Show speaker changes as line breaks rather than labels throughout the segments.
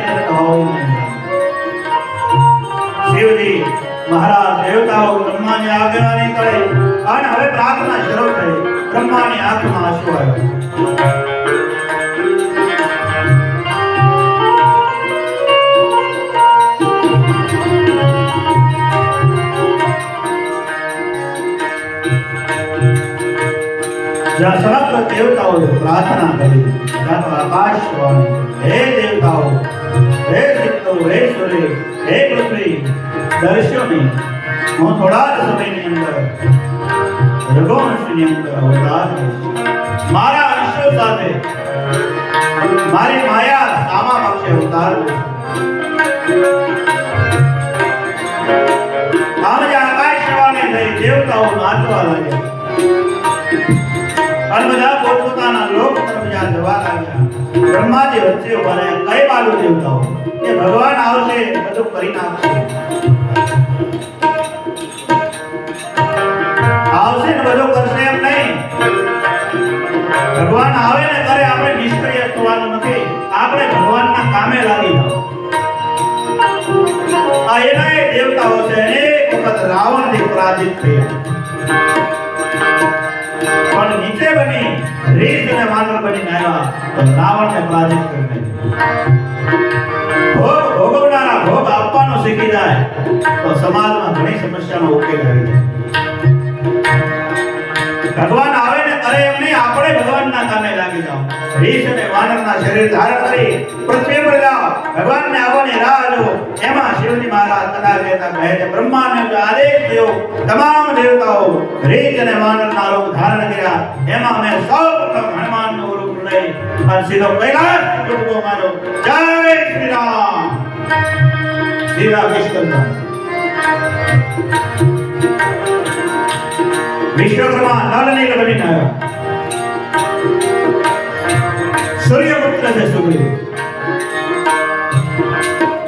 તેને કહાવું નહીં. શિવજી મહારાજ દેવતાઓ બ્રહ્માની આજ્ઞાની કરે અને હવે પ્રાર્થના શરૂ થઈ. બ્રહ્માની આંખમાં આંસુ આવ્યા. જ્યાં સમગ્ર દેવતાઓએ પ્રાર્થના કરી ત્યાં તો આકાશવાણી, હે દેવતાઓ, હે સિદ્ધો, હે સૂર્ય, હે પૃથ્વી, દર્શ્યો નહીં. હું થોડા જ સમયની અંદર રઘુવંશની અંદર અવતાર લઈશ. મારા અંશો સાથે મારી માયા સામા પક્ષે અવતાર લઈશ. આમ જે આકાશવાણી થઈ દેવતાઓ નાચવા લાગ્યા અને બધા પોતપોતાના લોક તરફ જ્યાં જવા લાગ્યા. બ્રહ્માજી વચ્ચે ઉભા રહ્યા. કઈ બાજુ દેવતાઓ કે ભગવાન આવશે બધું કરી નાખશે, આવશે ને બધું કરશે એમ નહીં. ભગવાન આવે ને કરે આપણે નિષ્ક્રિય થવાનું નથી. આપણે ભગવાનના કામે લાગી જાવ. આ એના દેવતાઓ છે. અનેક વખત રાવણથી પરાજિત થયા પણ નીચે બની રીત અને માત્ર બની આવ્યા તો રાવણને પરાજિત કરી નાખ્યો. ભોગ ભોગવનારા ભોગ આપવાનું શીખી જાય તો સમાજમાં ઘણી સમસ્યાનો ઉકેલ આવી જાય. ભગવાન આવે ને કરે એમ નહીં. આપણે ભગવાનના કામે લાગી જાઓ. રીછ અને વાનરના શરીર ધારણ કરી પૃથ્વી પર જાઓ. ભગવાનને આવવાની રાહ જુઓ. એમાં શિવજી મહારાજ કદાચ કહેતા કહે છે બ્રહ્માને આદેશ થયો તમામ દેવતાઓ રીછ અને વાનરના રૂપ ધારણ કર્યા. એમાં મેં સૌપ્રથમ હનુમાનનું રૂપ લઈ અને સીધો કૈલાસ ચૂકવો મારો. જય શ્રી રામ. સીધા વિષ્ણુ વિશ્વકર્મા નળનીલ બનીને આવ્યા. સૂર્યપુત્ર છે સુગ્રીવ.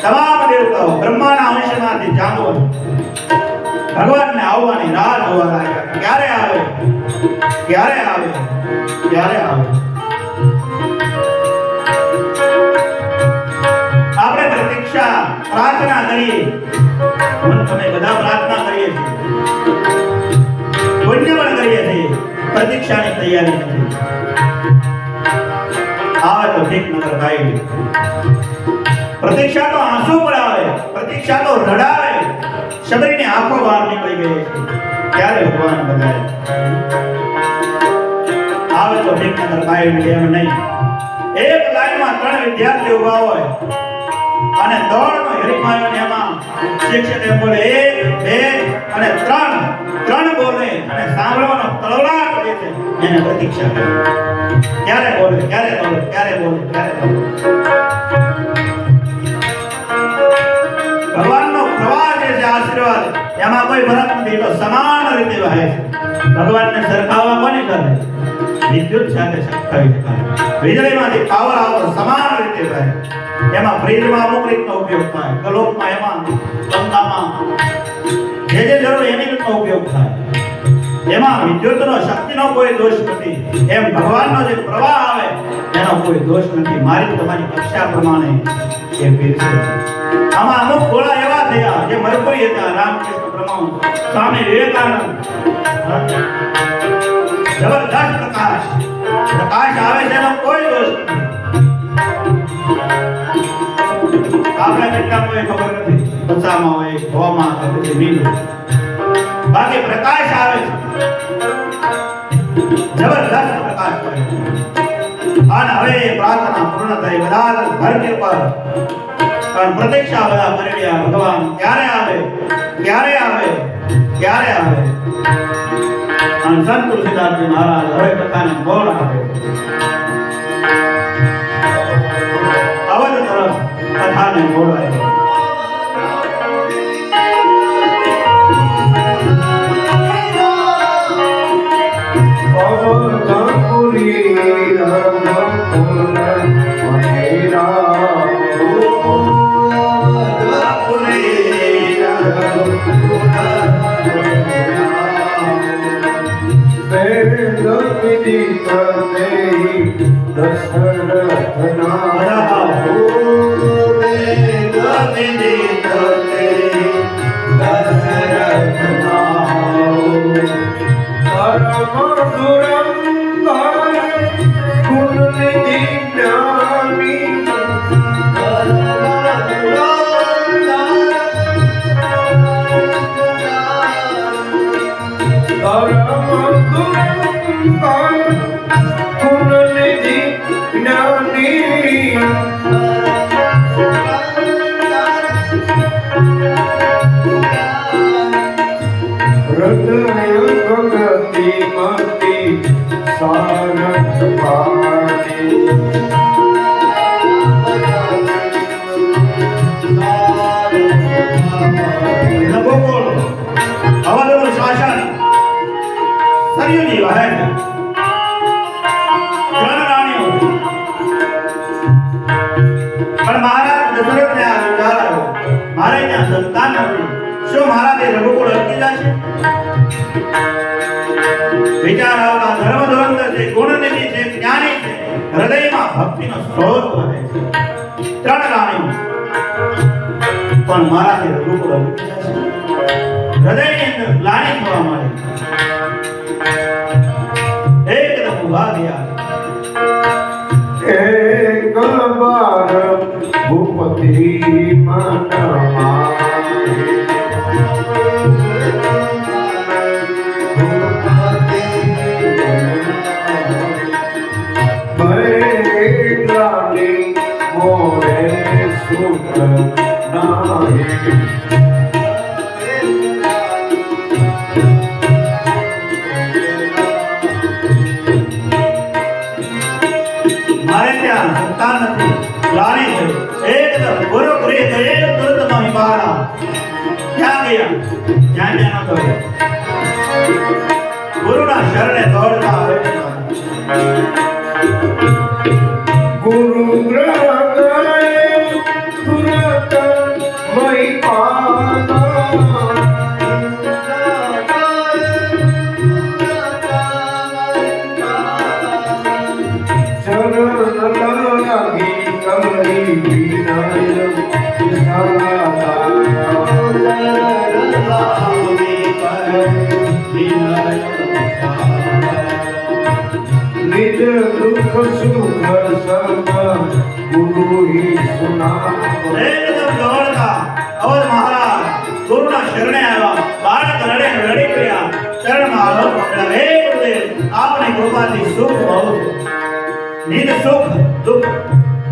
તમામ દેવતાઓ બ્રહ્માના અંશમાંથી જાગો ભગવાનને આવવાની રાહ જોવા લાગ્યા. ક્યારે આવે, ક્યારે આવે, ક્યારે આવે. આપણે પ્રતીક્ષા પ્રાર્થના કરીએ. તમે બધા પ્રાર્થના કરીએ છીએ, પુણ્ય પણ કરીએ છીએ, પ્રતીક્ષાની તૈયારી નથી. આવે તો ઠીક નગર ગાય. પ્રતીક્ષા તો આંસુ પડાવે, પ્રતીક્ષા તો રડાવે. શબરીની આંખો બહાર નીકળી ગઈ છે. ક્યારે ભગવાન બધાય આવે તો ઠીક નગર ગાય એમ નહીં. એક લાઈનમાં 3 વિદ્યાર્થી ઉભા હોય અને દોડનો હરીફાયો એમાં શિક્ષક એમ બોલે 1 2 અને 3 બોલે અને સાંભળવાનો તળવડાટ કરે છે. એને પ્રતીક્ષા કરે. ક્યારે બોલે, ક્યારે બોલે, ક્યારે બોલે, ક્યારે બોલે. ભગવાનનો પ્રવાહ જે છે આશીર્વાદ એમાં કોઈ ફરક નથી. તો સમાન રીતે વહે છે. ભગવાનને સરખાવવા કોની કરે? વિદ્યુત સાથે સરખાવી શકાય. વીજળીમાંથી પાવર આવતો સમાન રીતે વહે. એમાં ફ્રીજમાં અમુક રીતનો ઉપયોગ થાય, ગલોપમાં એમાં પંખામાં જે જરૂર એની રીતનો ઉપયોગ થાય. એમાં વિદ્યુતનો શક્તિનો કોઈ દોષ નથી. એમ ભગવાનનો જે પ્રવાહ આવે એનો કોઈ દોષ નથી. મારી તમારી કક્ષા પ્રમાણે એ પીરસે છે. આમાં અમુક ગોળા એવા થયા જે મરકરી હતા. રામકૃષ્ણ પરમહંસ, સ્વામી વિવેકાનંદ. જબરદસ્ત પ્રકાશ આવે છે, એનો કોઈ દોષ નથી. આપણે કેટલા કોઈ ખબર નથી. પચામાં હોય, હવામાં કે પછી મીંડું. બાકી પ્રકાશ આવે છે, જબરદસ્ત પ્રકાશ પડે. અને હવે પ્રાર્થના પૂર્ણ થઈ. બધા ધરતી પર પ્રતીક્ષા બધા કરી રહ્યા. ભગવાન ક્યારે આવે, ક્યારે આવે, ક્યારે આવે. અને સંત તુલસીદાસજી મહારાજ હવે કથાને બોલ આપે. અવધ તરફ કથાને બોલાય.
દશરથ ના
વિચાર આવતા ધર્મ ધોરંદર છે, ગુણનિધિ છે, જ્ઞાની છે, હૃદયમાં ભક્તિનો સ્ત્રોત વહે છે. ત્રણ રાણીઓ પણ મારાથી રઘુકુળ અટકી જશે. હૃદયની અંદર ગ્લાનિ થવા માંડે. એકદમ ઉભા થયા.
એક બાર ભૂપતિ મનમાં
મારે ત્યાં સંતાન નથી, ગ્લાનિ છે. એકદમ ગુરુપુરી ગયે દુર્ગમ બહાર ક્યાં ગયા? જ્યાં જ્યાં ન ગયો. ગુરુના શરણે દોડતા આવે છે.
ગુરુ ગ્રહ ગયે તુરત મય પાના ચરણ લાગી કમરી વિનય નિજ દુઃખ સુખ સમ ગુરુ હી સુના.
એકદમ દોડતા અવધ મહારાજ ગુરુના શરણે આવ્યા. બાળક રડે રડી ગયા. ચરણમાં આવો પકડ્યા. હે ગુરુદેવ, આપની કૃપાથી સુખ બહુ છે. નિજ સુખ દુઃખ.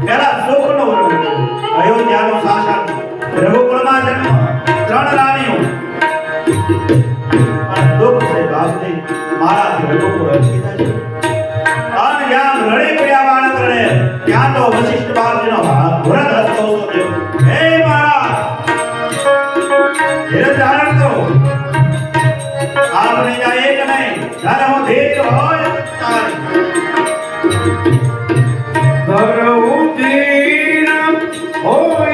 પહેલા સુખનો વર્ણન. અયોધ્યાનું શાસન, રઘુકુળમાં જન્મ, ત્રણ રાણીઓ. પણ દુઃખ છે બાપજી, મારાથી રઘુકુળ અટકી જશે. અને જ્યાં રડી પડ્યા બાળક રડે, ત્યાં તો વશિષ્ઠ બાપજીનો વ્રત હસતો થયો. હે મહારાજ, ધીરજ ધારણ કરો. આપણે ત્યાં એક નહીં, જ્યારે હું ધીર હોય ત્યારે
ધરવું ધીર હોય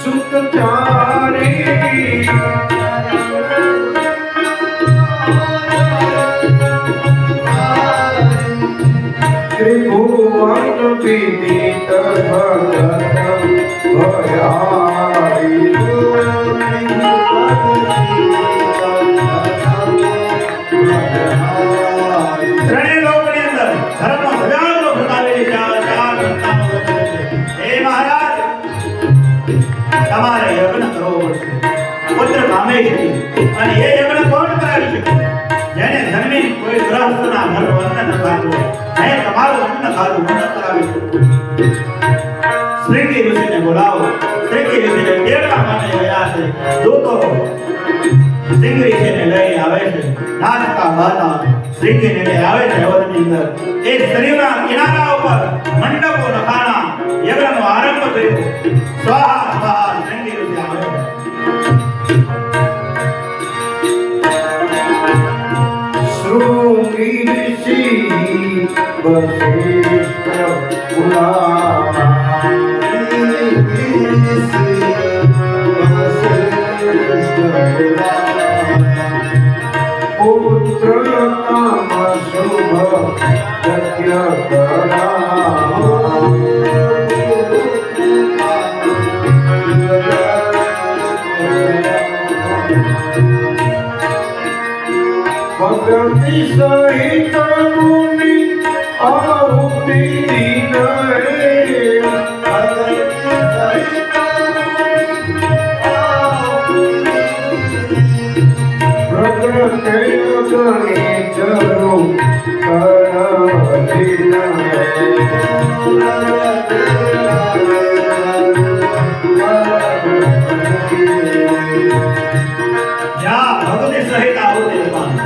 સુખ ચારી ત્રિભુવન વિદિત ભગત ભયારી
ત્રણેય લોકની અંદર ધર્મનો ધજાગરો ફેલાવેલી ચાર સંતાનો વચ્ચે છે. હે મહારાજ, તમારે યજ્ઞ કરવો પડશે. પુત્ર કામેશથી. અને એ યજ્ઞ કોણ કરાવી શકે? જેને જન્મી કોઈ ગૃહસ્થના ઘરનું અન્ન ન ખાધું હોય. મેં તમારું અન્ન ખાધું, હું ન કરાવી શકું. શ્રીંગી ઋષિને બોલાવો. શ્રીંગી ઋષિને તેડવા માટે ગયા છે. દૂતો શ્રીંગી ઋષિને લઈ આવે છે. નાચતા ગાતા શ્રીંગીને લઈ આવે છે અવધની અંદર. એ શરીરના કિનારા ઉપર મંડપો નખાણા યજ્ઞનો આરંભ થયો. સ્વાહા સ્વાહા શ્રીંગી ઋષિ આવે છે.
શૃંગી ઋષિ વશિષ્ઠ પુરાણા પુત્ર કામ શુભ સત્ય ભક્તિ સહિત મુનિ આહુતિ દીને
જ્યાં ભગવતી સહિત આહુતિ રૂપાણી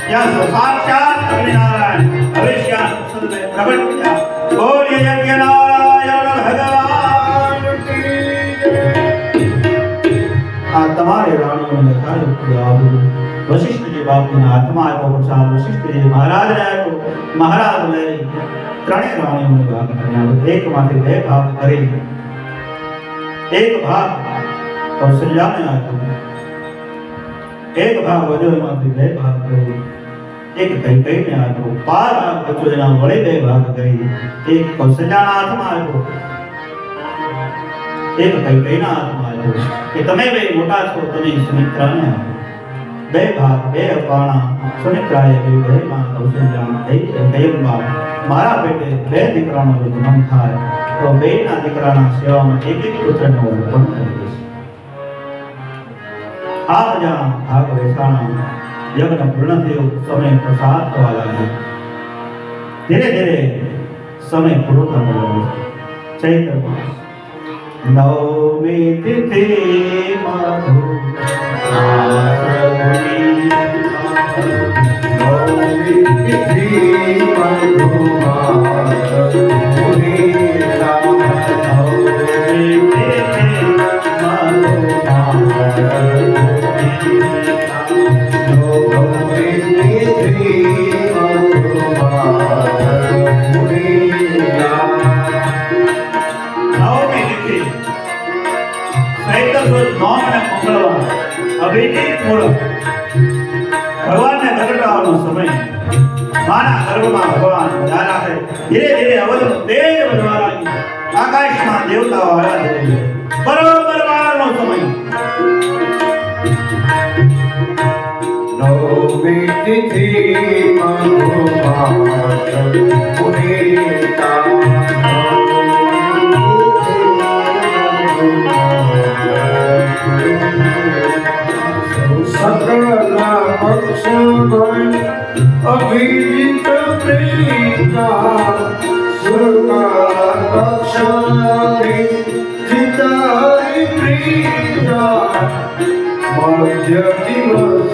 ત્યાં સાક્ષાત અગ્નિનારાયણ ભવિષ્યાન સદમે પ્રગટ થયા. બોલીએ યજ્ઞ નારાયણ ભગવાન કી જય. આ તમારે રાણીઓને લખાયું વશિષ્ઠજી બાપુના હાથમાં આપ્યો પ્રસાદ, વશિષ્ઠજી મહારાજને આપ્યો. મહારાજ લઈ ત્રણેય રાણીઓને ભાગ કર્યા. એકમાંથી બે ભાગ કરી એક ભાગ કૌશલ્યાને આપ્યો, એક ભાગ વધ્યો એમાંથી બે ભાગ કરી એક કૈકેયીને આપ્યો. 12 ભાગ બચ્યો એના વડે બે ભાગ કરી એક કૌશલ્યાના હાથમાં આપ્યો, એક કૈકેયીના હાથમાં આપ્યો કે તમે બે મોટા છો, તમે સુમિત્રાને આપો. બે ભાગ બે અપાણા સુમિત્રાએ કહ્યું, હે માં કૌશલ્યા, હે કૈકેયીમાં મારા પેટે બે દીકરાનો જો જન્મ થાય તો બેના દીકરાના સેવામાં એક એક પુત્રને હું અર્પણ કરીશ. આ બધા ભાગ વેચાણા યજ્ઞ પૂર્ણ થયો, સમય પ્રસાદ થવા લાગ્યો. ધીરે ધીરે સમય પૂરો થવા લાગ્યો. ચૈત્ર માસ નવમી તિથિ માધુ ભગવાનને પ્રગટાવવાનો સમય. માના ગર્ભમાં ભગવાન પધાર્યા છે. ધીરે ધીરે અવધનું તેજ વધવા લાગ્યું. આકાશમાં દેવતાઓ આવ્યા ધીરે ધીરે. બરોબર વાળનો સમય.
નવમી તિથિ સકળના પક્ષમાં અભિજીત પ્રેમિકા સુરકા પક્ષારી જીતારી પ્રિયા મધ્ય દિવસ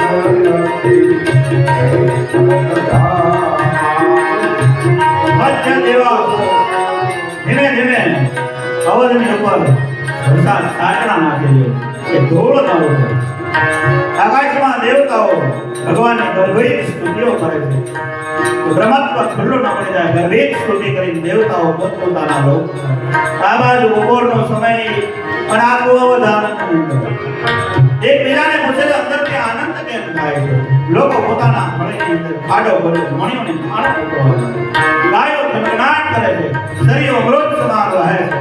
મધ્ય દેવા ધીમે ધીમે અવધની ઉપર વરસાદ સાચણા નાખી એ ધૂળ ન ઉડે. આકાશમાં દેવતાઓ ભગવાનની ગર્ભિત સ્તુતિઓ કરે છે. બ્રહ્મત્વ ખુલ્લો ન પડી જાય. ગર્ભિત સ્તુતિ કરીને દેવતાઓ પોતપોતાના લોક. આ બાજુ બપોરનો સમય પણ આખું અવધાન એકબીજાને પૂછે છે અંદરથી આનંદ કેમ થાય છે. લોકો પોતાના મળીની અંદર ખાડો ભરે મણીઓને ખાડો પૂરવા ગાયો ખનખનાટ કરે છે. શરીરો અમૃત સમાન રહે છે.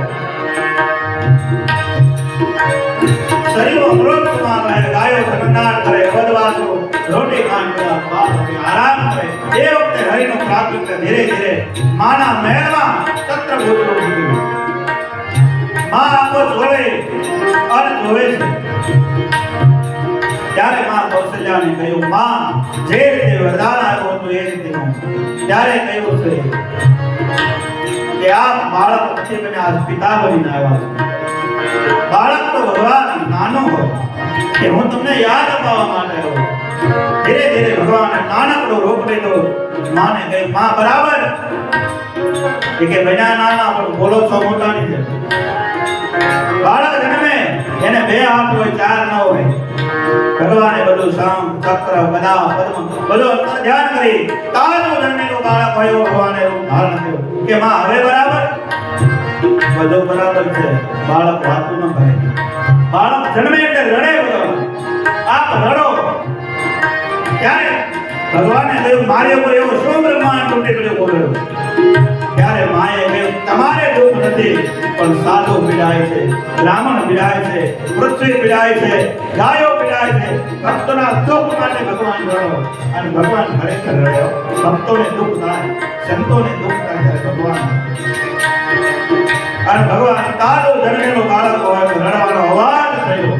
શરીરો અમૃત સમાન રહે. ગાયો ખનખનાટ કરે. વદવાસો રોટી ખાંડવા આરામ કરે. એ વખતે હરિનો પ્રાગટ્ય ધીરે ધીરે માના મહેલમાં તત્ર ભૂતરો ઉઠી. માં આંખો જોડે અને જોવે છે. ત્યારે માં કૌશલ્યાને કહ્યું, માં જે રીતે વરદાન આપ્યું હતું એ રીતે હું. ત્યારે કહ્યું છે કે આપ બાળક પછી મને આજ પિતા બનીને આવ્યા છો. બાળક તો ભગવાન નાનો હોય કે હું તમને યાદ અપાવવા માટે આવ્યો. ધીરે ધીરે ભગવાને નાનકડો રૂપ લીધો. માને કહ્યું, માં બરાબર કે બન્યા નાના પણ બોલો છો મોટા ની જેમ. બાળક જન્મે એને બે હાથ હોય, ચાર ન હોય. ભગવાને બધું શામ ચક્ર ગદા પદ્મ બધું અંતર ધ્યાન કરી તાજો જન્મેલો બાળક હોય ભગવાને રૂપ ધારણ કર્યું કે માં હવે બરાબર બધું બરાબર છે. બાળક વાતું ન કરે. બાળક જન્મે એટલે રડે ભગવાન. આપ રડો. ત્યારે ભગવાને કહ્યું, મારી ઉપર એવો શું બ્રહ્માંડ તૂટી પડ્યો બોલ્યો. ત્યારે માએ કહ્યું, તમારે દુઃખ નથી પણ સાધુ પીડાય છે, બ્રાહ્મણ પીડાય છે, પૃથ્વી પીડાય છે, ગાયો પીડાય છે. ભક્તોના દુઃખ માટે ભગવાન રડો. અને ભગવાન ખરેખર રડ્યો. ભક્તોને દુઃખ થાય, સંતોને દુઃખ થાય ત્યારે ભગવાન. અને ભગવાન તાજો જન્મેલો બાળક હોય તો રડવાનો અવાજ થયો.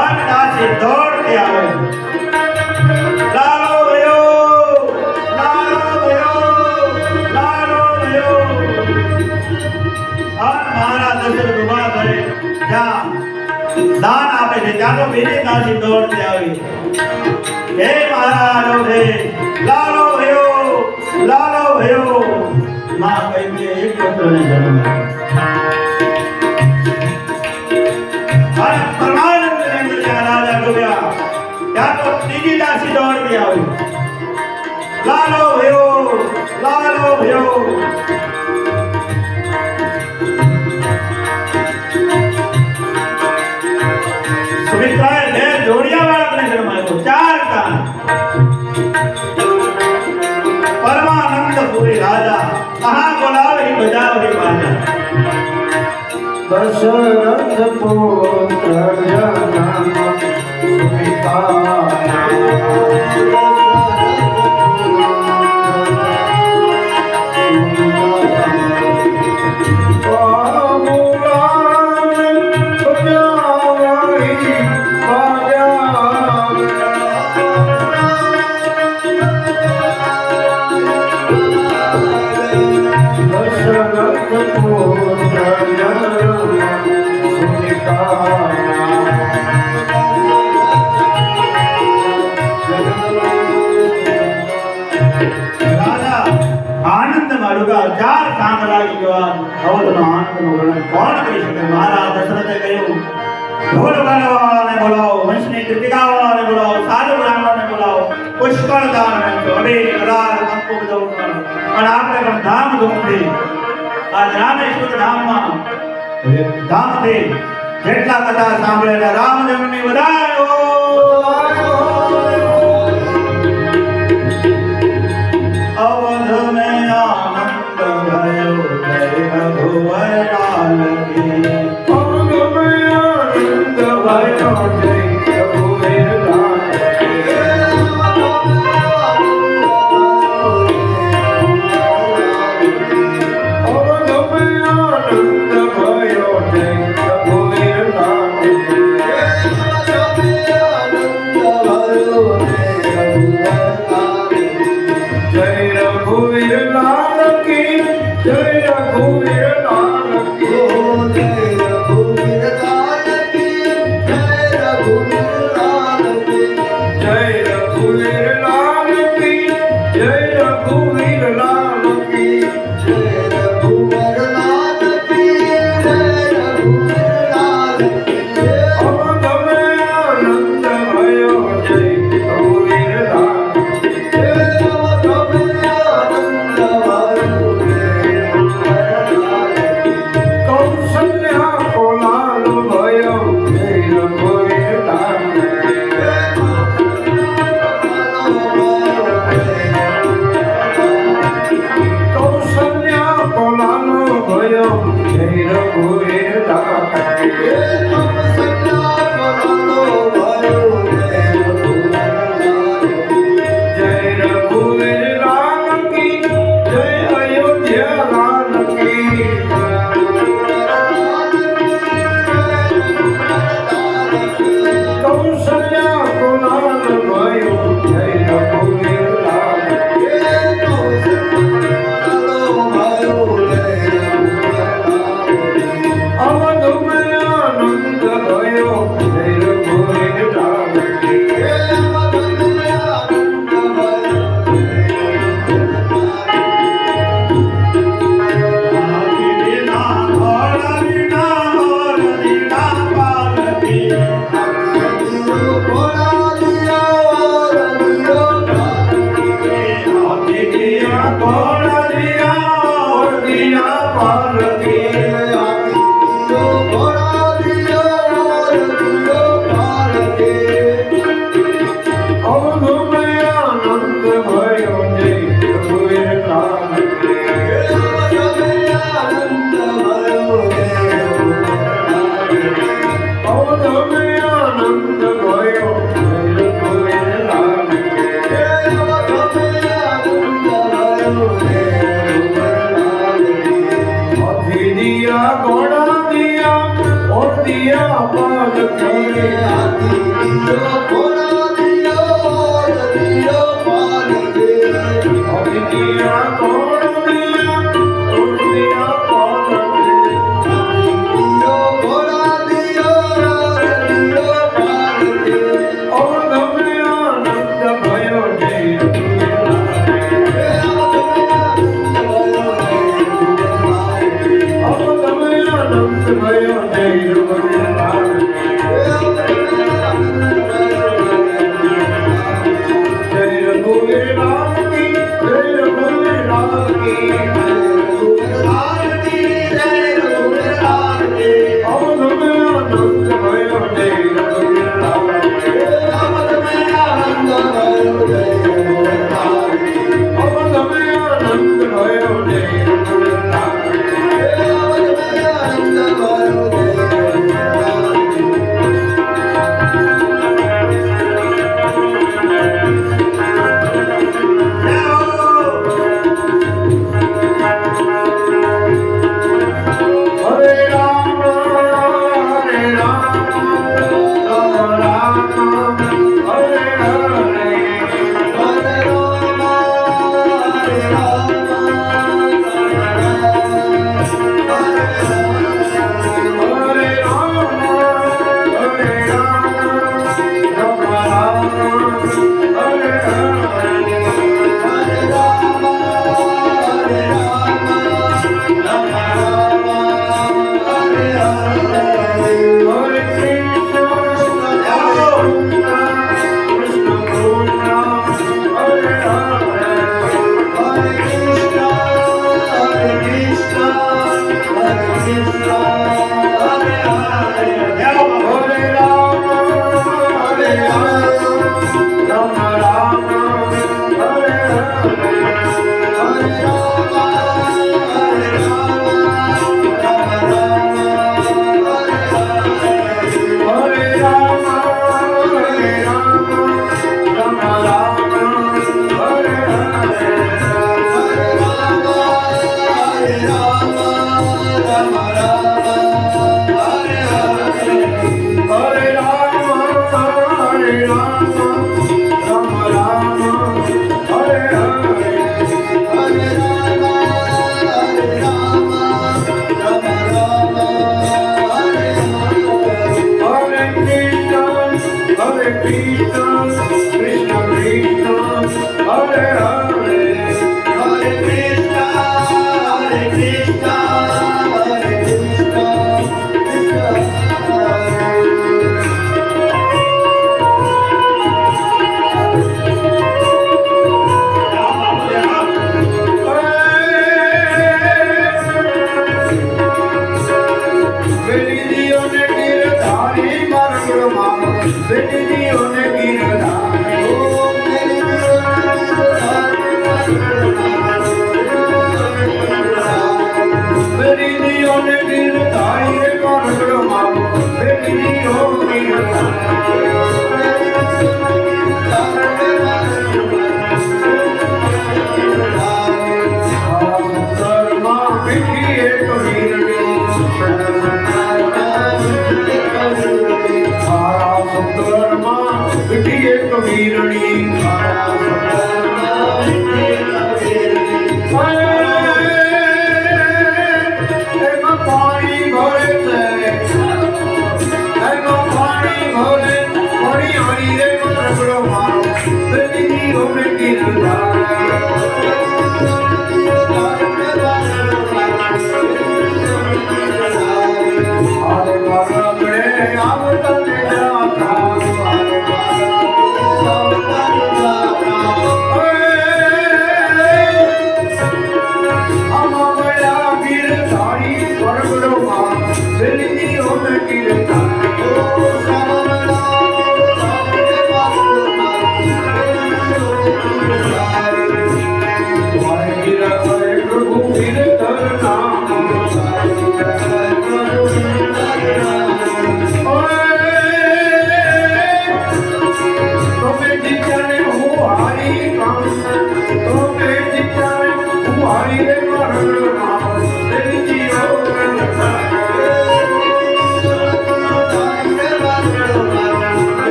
અને નાસી દોડતી આવે. લાલો ગયો, લાલો ગયો, લાલો ગયો. અને મહારાજ દશરથ ઉભા કરે. જ્યાં દાન આપે આપે છે ત્યાં તો બીજી દાસી દોડતી આવી હે મહારાજો હે લાલો ભયો માં કહી કે એક પુત્રને જન્મ આપ્યો પરમાનંદ અંદર જ્યાં રાજા ડૂબ્યા ત્યાં તો ત્રીજી દાસી દોડતી આવી લાલો ભયો સુમિત્રાએ બે જોડિયા બાળકને જન્મ આપ્યો ચાર કાન પરમાનંદપુરી રાજા કહાં બોલાવે બજાવે બાજા
દશરથ પુત્ર જનમ સુમિતા
ચાર કામ લાગી ગયો અવધનો આનંદનું વર્ણન કોણ કરી શકે મહારાજ દશરથે કહ્યું ઢોલ વાળાને બોલાવો વંશની કૃતિકા વાળાને બોલાવો સાધુ બ્રાહ્મણને બોલાવો પુષ્કળ દાન આપજો અભે કરાર કંકુ બધું પણ આપણે પણ ધામધૂમથી આ રામેશ્વર ધામથી જેટલા કથા સાંભળે રામ જન્મની વધાયો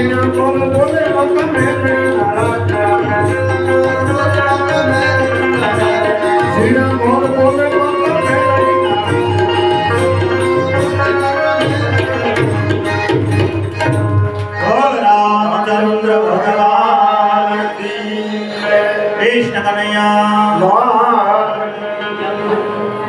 Bolle, bolle, bolle, bolle, bolle, bolle, bolle,
Kanaiya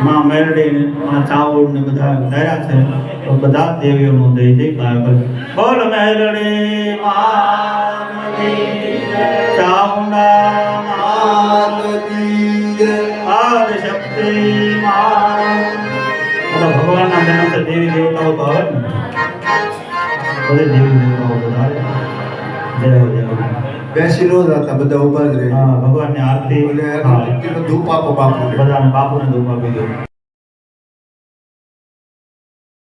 માં મેરડી માં ચાવડ ને બધા દયા છે તો બધા દેવીઓનો જય જયકાર કરે બોલ મેરડી માતની ચામુંડા માતની આદ શક્તિ માત બધા ભગવાનના નામ છે દેવી દેવતાઓ તો આવે ને બધે દેવી દેવતાઓ બધા જય હો જય હો
બેસી નો જતા બધા ઉભા જ રહે
હા ભગવાનની આરતી
અને ધૂપ આપો બાપુ
બધાને બાપુને ધૂપ આપી દો